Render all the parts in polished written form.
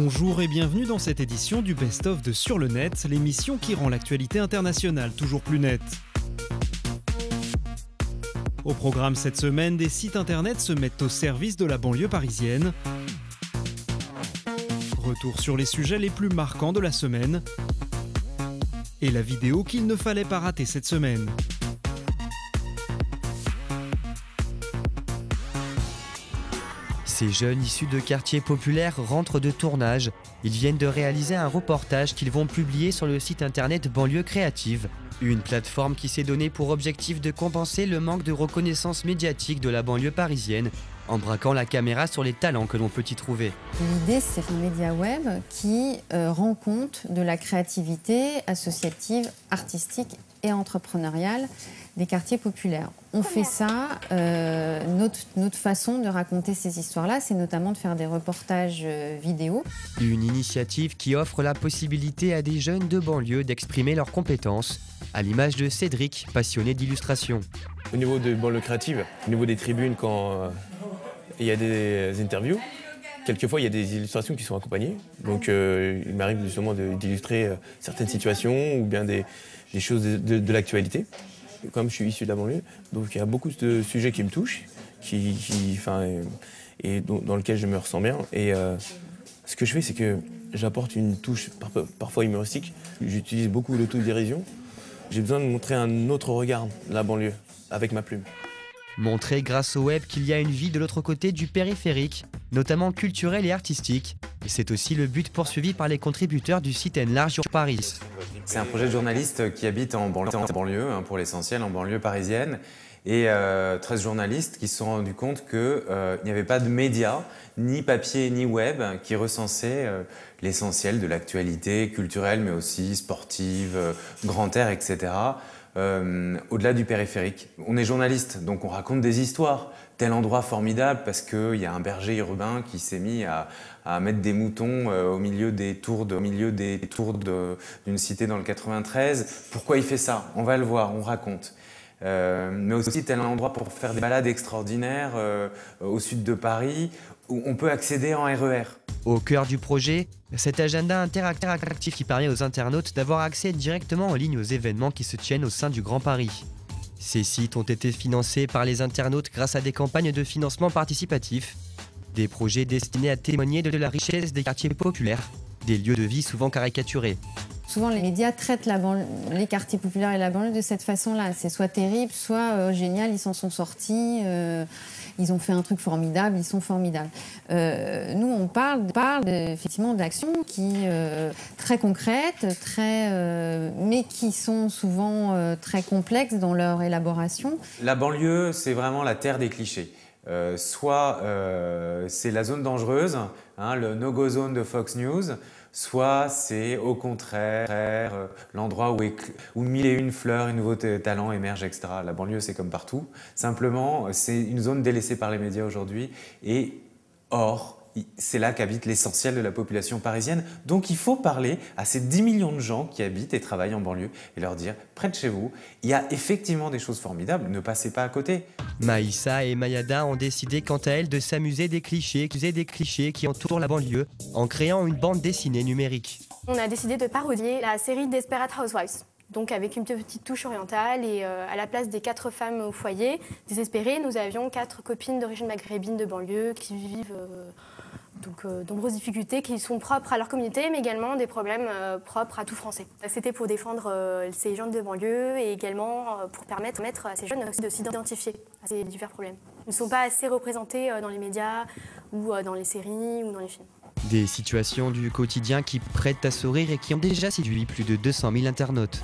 Bonjour et bienvenue dans cette édition du Best of de Sur le Net, l'émission qui rend l'actualité internationale toujours plus nette. Au programme cette semaine, des sites internet se mettent au service de la banlieue parisienne. Retour sur les sujets les plus marquants de la semaine. Et la vidéo qu'il ne fallait pas rater cette semaine. Ces jeunes issus de quartiers populaires rentrent de tournage. Ils viennent de réaliser un reportage qu'ils vont publier sur le site internet Banlieue Créative, une plateforme qui s'est donnée pour objectif de compenser le manque de reconnaissance médiatique de la banlieue parisienne, en braquant la caméra sur les talents que l'on peut y trouver. L'idée, c'est un média web qui rend compte de la créativité associative, artistique et entrepreneuriale des quartiers populaires. On fait ça, notre façon de raconter ces histoires-là, c'est notamment de faire des reportages vidéo. Une initiative qui offre la possibilité à des jeunes de banlieue d'exprimer leurs compétences, à l'image de Cédric, passionné d'illustration. Au niveau de banlieue créative, au niveau des tribunes, quand il y a des interviews, quelquefois il y a des illustrations qui sont accompagnées. Donc il m'arrive justement d'illustrer certaines situations ou bien des choses de l'actualité. Comme je suis issu de la banlieue, donc il y a beaucoup de sujets qui me touchent, et dans lesquels je me ressens bien. Et ce que je fais, c'est que j'apporte une touche parfois humoristique. J'utilise beaucoup l'autodérision. J'ai besoin de montrer un autre regard de la banlieue avec ma plume. Montrer grâce au web qu'il y a une vie de l'autre côté du périphérique, notamment culturelle et artistique. Et c'est aussi le but poursuivi par les contributeurs du site Enlarge sur Paris. C'est un projet de journalistes qui habitent en banlieue, pour l'essentiel, en banlieue parisienne. Et 13 journalistes qui se sont rendus compte qu'il n'y avait pas de médias, ni papier ni web, qui recensaient l'essentiel de l'actualité culturelle, mais aussi sportive, grand air, etc., au-delà du périphérique. On est journaliste, donc on raconte des histoires. Tel endroit formidable parce qu'il y a un berger urbain qui s'est mis à mettre des moutons au milieu des tours d'une cité dans le 93. Pourquoi il fait ça? On va le voir, on raconte. Mais aussi tel endroit pour faire des balades extraordinaires au sud de Paris où on peut accéder en RER. Au cœur du projet, cet agenda interactif qui permet aux internautes d'avoir accès directement en ligne aux événements qui se tiennent au sein du Grand Paris. Ces sites ont été financés par les internautes grâce à des campagnes de financement participatif, des projets destinés à témoigner de la richesse des quartiers populaires, des lieux de vie souvent caricaturés. Souvent, les médias traitent les quartiers populaires et la banlieue de cette façon-là. C'est soit terrible, soit génial, ils s'en sont sortis, ils ont fait un truc formidable, ils sont formidables. Nous, on parle effectivement d'actions qui très concrètes, mais qui sont souvent très complexes dans leur élaboration. La banlieue, c'est vraiment la terre des clichés. Soit c'est la zone dangereuse, le no-go zone de Fox News, soit c'est au contraire l'endroit où mille et une fleurs et nouveaux talents émergent, etc. La banlieue, c'est comme partout. Simplement, c'est une zone délaissée par les médias aujourd'hui. Et or, c'est là qu'habite l'essentiel de la population parisienne. Donc il faut parler à ces 10 millions de gens qui habitent et travaillent en banlieue et leur dire, près de chez vous, il y a effectivement des choses formidables, ne passez pas à côté. Maïssa et Mayada ont décidé quant à elles de s'amuser des clichés qui entourent la banlieue en créant une bande dessinée numérique. On a décidé de parodier la série Desperate Housewives. Donc avec une petite touche orientale et à la place des 4 femmes au foyer désespérées, nous avions 4 copines d'origine maghrébine de banlieue qui vivent de nombreuses difficultés qui sont propres à leur communauté, mais également des problèmes propres à tout Français. C'était pour défendre ces gens de banlieue et également pour permettre à ces jeunes aussi de s'identifier à ces divers problèmes. Ils ne sont pas assez représentés dans les médias ou dans les séries ou dans les films. Des situations du quotidien qui prêtent à sourire et qui ont déjà séduit plus de 200 000 internautes.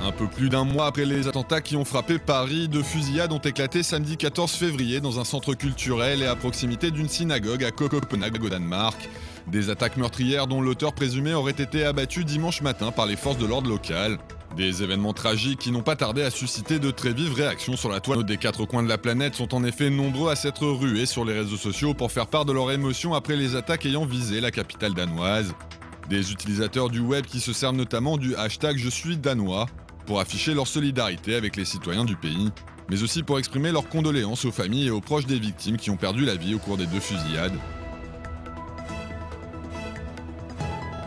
Un peu plus d'un mois après les attentats qui ont frappé Paris, 2 fusillades ont éclaté samedi 14 février dans un centre culturel et à proximité d'une synagogue à Copenhague au Danemark. Des attaques meurtrières dont l'auteur présumé aurait été abattu dimanche matin par les forces de l'ordre locales. Des événements tragiques qui n'ont pas tardé à susciter de très vives réactions sur la toile des 4 coins de la planète sont en effet nombreux à s'être rués sur les réseaux sociaux pour faire part de leur émotion après les attaques ayant visé la capitale danoise. Des utilisateurs du web qui se servent notamment du hashtag #JeSuisDanois pour afficher leur solidarité avec les citoyens du pays. mais aussi pour exprimer leurs condoléances aux familles et aux proches des victimes qui ont perdu la vie au cours des 2 fusillades.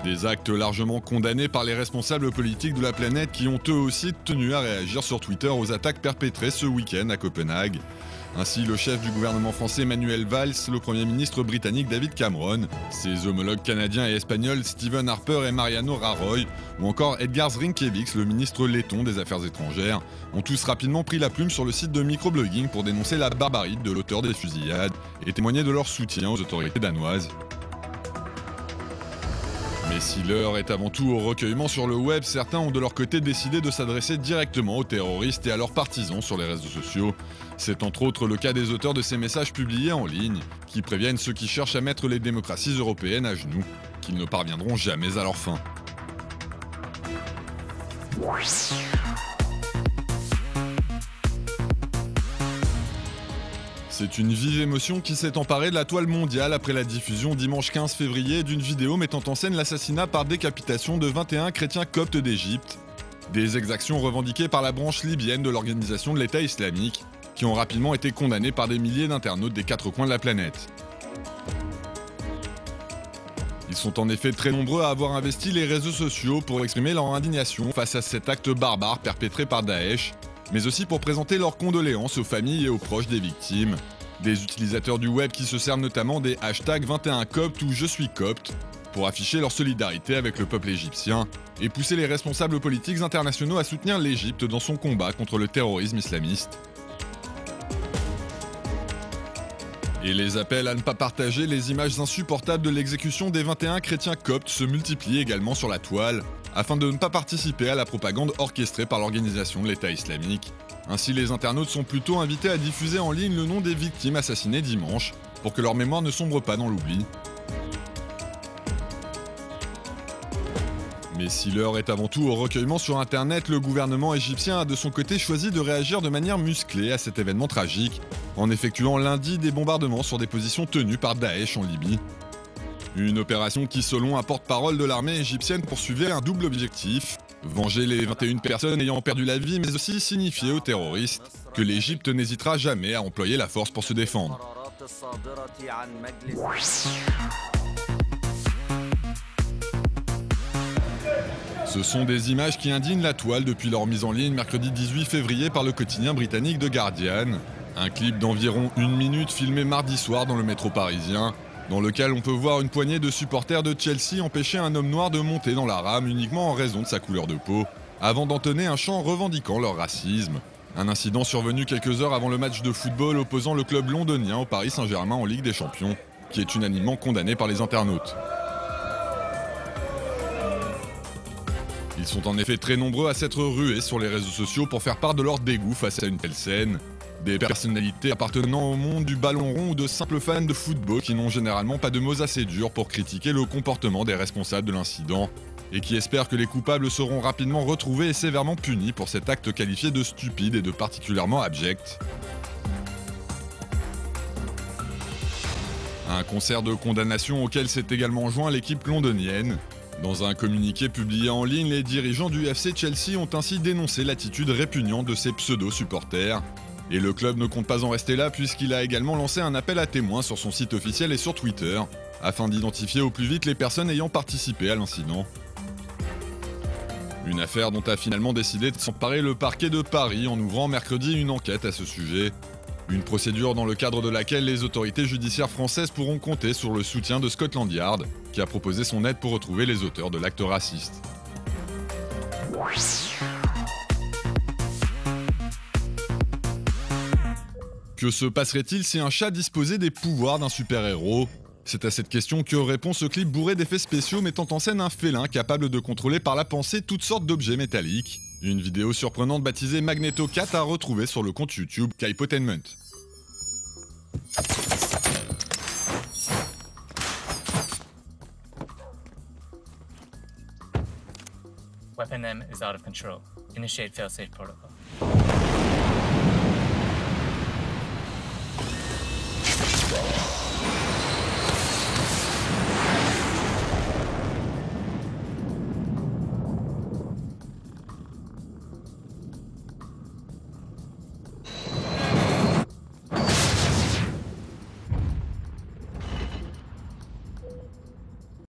Des actes largement condamnés par les responsables politiques de la planète qui ont eux aussi tenu à réagir sur Twitter aux attaques perpétrées ce week-end à Copenhague. Ainsi, le chef du gouvernement français Manuel Valls, le Premier ministre britannique David Cameron, ses homologues canadiens et espagnols Stephen Harper et Mariano Rajoy, ou encore Edgars Rinkēviks, le ministre letton des Affaires étrangères, ont tous rapidement pris la plume sur le site de microblogging pour dénoncer la barbarie de l'auteur des fusillades et témoigner de leur soutien aux autorités danoises. Mais si l'heure est avant tout au recueillement sur le web, certains ont de leur côté décidé de s'adresser directement aux terroristes et à leurs partisans sur les réseaux sociaux. C'est entre autres le cas des auteurs de ces messages publiés en ligne, qui préviennent ceux qui cherchent à mettre les démocraties européennes à genoux, qu'ils ne parviendront jamais à leur fin. C'est une vive émotion qui s'est emparée de la toile mondiale après la diffusion dimanche 15 février d'une vidéo mettant en scène l'assassinat par décapitation de 21 chrétiens coptes d'Égypte. Des exactions revendiquées par la branche libyenne de l'organisation de l'État islamique, qui ont rapidement été condamnées par des milliers d'internautes des 4 coins de la planète. Ils sont en effet très nombreux à avoir investi les réseaux sociaux pour exprimer leur indignation face à cet acte barbare perpétré par Daesh, mais aussi pour présenter leurs condoléances aux familles et aux proches des victimes. Des utilisateurs du web qui se servent notamment des hashtags 21copte ou je suis copte pour afficher leur solidarité avec le peuple égyptien et pousser les responsables politiques internationaux à soutenir l'Égypte dans son combat contre le terrorisme islamiste. Et les appels à ne pas partager les images insupportables de l'exécution des 21 chrétiens coptes se multiplient également sur la toile, afin de ne pas participer à la propagande orchestrée par l'organisation de l'État islamique. Ainsi, les internautes sont plutôt invités à diffuser en ligne le nom des victimes assassinées dimanche, pour que leur mémoire ne sombre pas dans l'oubli. Mais si l'heure est avant tout au recueillement sur Internet, le gouvernement égyptien a de son côté choisi de réagir de manière musclée à cet événement tragique, en effectuant lundi des bombardements sur des positions tenues par Daesh en Libye. Une opération qui, selon un porte-parole de l'armée égyptienne, poursuivait un double objectif: venger les 21 personnes ayant perdu la vie, mais aussi signifier aux terroristes que l'Égypte n'hésitera jamais à employer la force pour se défendre. Ce sont des images qui indignent la toile depuis leur mise en ligne mercredi 18 février par le quotidien britannique The Guardian. Un clip d'environ 1 minute filmé mardi soir dans le métro parisien, dans lequel on peut voir une poignée de supporters de Chelsea empêcher un homme noir de monter dans la rame uniquement en raison de sa couleur de peau, avant d'entonner un chant revendiquant leur racisme. Un incident survenu quelques heures avant le match de football opposant le club londonien au Paris Saint-Germain en Ligue des Champions, qui est unanimement condamné par les internautes. Ils sont en effet très nombreux à s'être rués sur les réseaux sociaux pour faire part de leur dégoût face à une telle scène. Des personnalités appartenant au monde du ballon rond ou de simples fans de football qui n'ont généralement pas de mots assez durs pour critiquer le comportement des responsables de l'incident et qui espèrent que les coupables seront rapidement retrouvés et sévèrement punis pour cet acte qualifié de stupide et de particulièrement abject. Un concert de condamnation auquel s'est également joint l'équipe londonienne. Dans un communiqué publié en ligne, les dirigeants du FC Chelsea ont ainsi dénoncé l'attitude répugnante de ces pseudo-supporters. Et le club ne compte pas en rester là puisqu'il a également lancé un appel à témoins sur son site officiel et sur Twitter, afin d'identifier au plus vite les personnes ayant participé à l'incident. Une affaire dont a finalement décidé de s'emparer le parquet de Paris en ouvrant mercredi une enquête à ce sujet. Une procédure dans le cadre de laquelle les autorités judiciaires françaises pourront compter sur le soutien de Scotland Yard, qui a proposé son aide pour retrouver les auteurs de l'acte raciste. Que se passerait-il si un chat disposait des pouvoirs d'un super-héros ? C'est à cette question que répond ce clip bourré d'effets spéciaux mettant en scène un félin capable de contrôler par la pensée toutes sortes d'objets métalliques. Une vidéo surprenante baptisée Magneto Cat à retrouver sur le compte YouTube Kaipotainment. Weapon M is out of control. Initiate failsafe protocol.